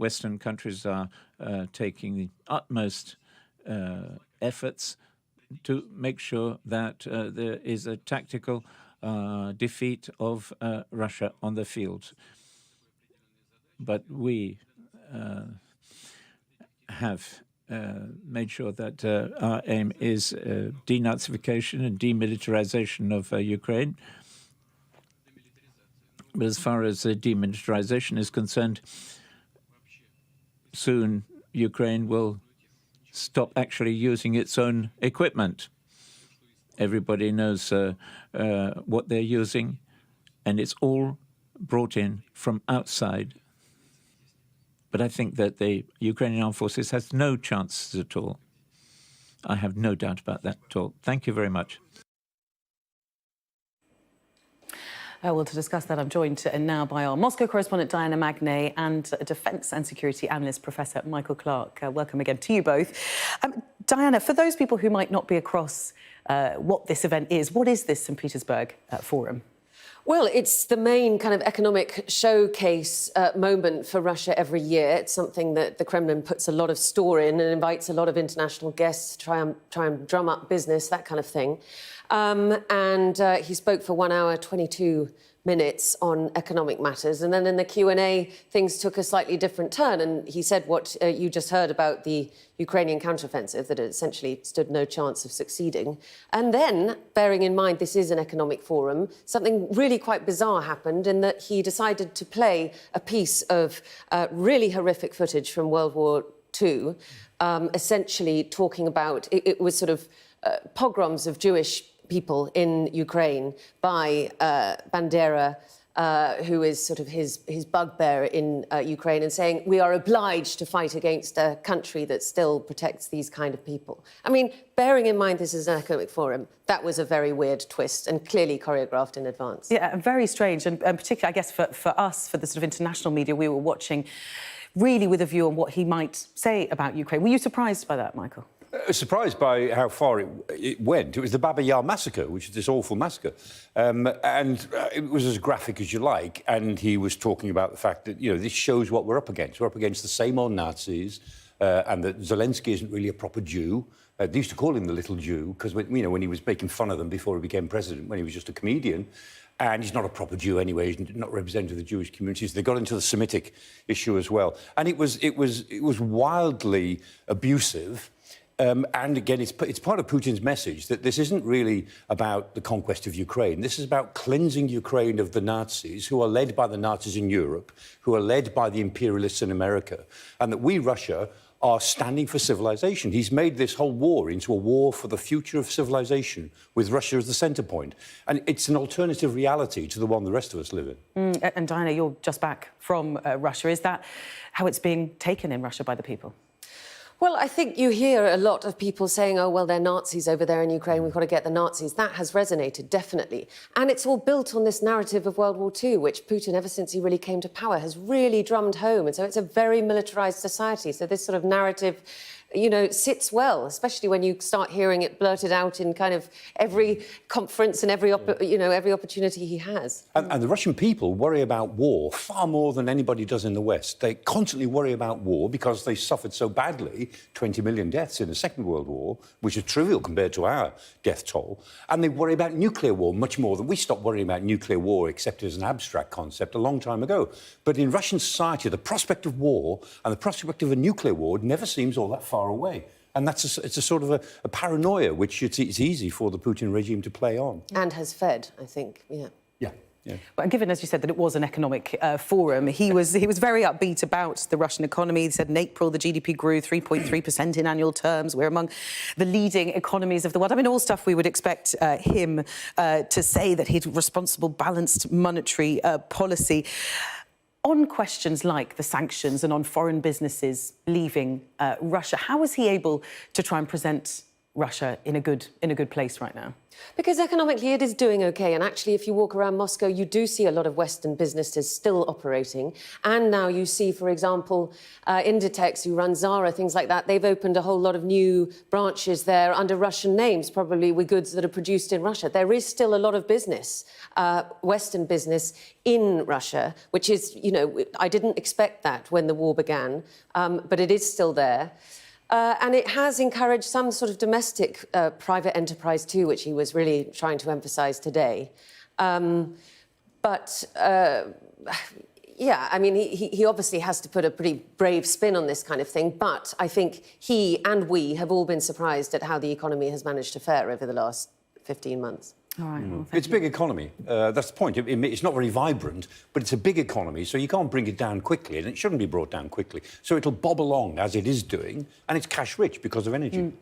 Western countries are taking the utmost efforts to make sure that there is a tactical defeat of Russia on the field. But we have made sure that our aim is denazification and demilitarization of Ukraine. But as far as demilitarization is concerned, soon Ukraine will stop actually using its own equipment. Everybody knows what they're using, and it's all brought in from outside. But I think that the Ukrainian armed forces has no chances at all. I have no doubt about that at all. Thank you very much. Well, to discuss that, I'm joined now by our Moscow correspondent, Diana Magnay, and defence and security analyst, Professor Michael Clarke. Welcome again to you both. Diana, for those people who might not be across what this event is, what is this St Petersburg Forum? Well, it's the main kind of economic showcase moment for Russia every year. It's something that the Kremlin puts a lot of store in and invites a lot of international guests to try and drum up business, that kind of thing. He spoke for 1 hour, 22 minutes on economic matters. And then in the Q&A, things took a slightly different turn. And he said what you just heard about the Ukrainian counteroffensive, that it essentially stood no chance of succeeding. And then, bearing in mind this is an economic forum, something really quite bizarre happened in that he decided to play a piece of really horrific footage from World War II, essentially talking about, it was sort of pogroms of Jewish people in Ukraine by Bandera, who is sort of his bugbear in Ukraine, and saying, we are obliged to fight against a country that still protects these kind of people. I mean, bearing in mind this is an economic forum, that was a very weird twist and clearly choreographed in advance. Yeah, very strange, and particularly, I guess, for us, for the sort of international media, we were watching really with a view on what he might say about Ukraine. Were you surprised by that, Michael? Surprised by how far it went. It was the Baba Yar massacre, which is this awful massacre. It was as graphic as you like, and he was talking about the fact that, you know, this shows what we're up against. We're up against the same old Nazis, and that Zelensky isn't really a proper Jew. They used to call him the little Jew, because, you know, when he was making fun of them before he became president, when he was just a comedian. And he's not a proper Jew anyway, he's not representative of the Jewish communities. They got into the Semitic issue as well. And it was wildly abusive. And again, it's part of Putin's message that this isn't really about the conquest of Ukraine. This is about cleansing Ukraine of the Nazis, who are led by the Nazis in Europe, who are led by the imperialists in America, and that we, Russia, are standing for civilization. He's made this whole war into a war for the future of civilization, with Russia as the centre point. And it's an alternative reality to the one the rest of us live in. And Diana, you're just back from Russia. Is that how it's being taken in Russia by the people? Well, I think you hear a lot of people saying, oh, well, they're Nazis over there in Ukraine, we've got to get the Nazis. That has resonated, definitely. And it's all built on this narrative of World War II, which Putin, ever since he really came to power, has really drummed home. And so it's a very militarised society. So this sort of narrative, you know, sits well, especially when you start hearing it blurted out in kind of every conference and every opportunity he has. And the Russian people worry about war far more than anybody does in the West. They constantly worry about war because they suffered so badly, 20 million deaths in the Second World War, which is trivial compared to our death toll. And they worry about nuclear war much more than we stopped worrying about nuclear war, except as an abstract concept a long time ago. But in Russian society, the prospect of war and the prospect of a nuclear war never seems all that far away. And it's a sort of a paranoia which it's easy for the Putin regime to play on. And has fed, I think, yeah. Yeah. But given, as you said, that it was an economic forum, he was very upbeat about the Russian economy. He said in April the GDP grew 3.3% in annual terms. We're among the leading economies of the world. I mean, all stuff we would expect him to say, that he'd responsible, balanced monetary policy. On questions like the sanctions and on foreign businesses leaving Russia, how was he able to try and present Russia in a good place right now? Because economically it is doing OK. And actually, if you walk around Moscow, you do see a lot of Western businesses still operating. And now you see, for example, Inditex, who runs Zara, things like that, they've opened a whole lot of new branches there under Russian names, probably with goods that are produced in Russia. There is still a lot of business, Western business in Russia, which is, you know, I didn't expect that when the war began, but it is still there. And it has encouraged some sort of domestic private enterprise too, which he was really trying to emphasise today. Yeah, I mean, he obviously has to put a pretty brave spin on this kind of thing, but I think he and we have all been surprised at how the economy has managed to fare over the last 15 months. All right. Well, it's a big economy. That's the point. It's not very vibrant, but it's a big economy, so you can't bring it down quickly, and it shouldn't be brought down quickly. So it'll bob along as it is doing, and it's cash rich because of energy.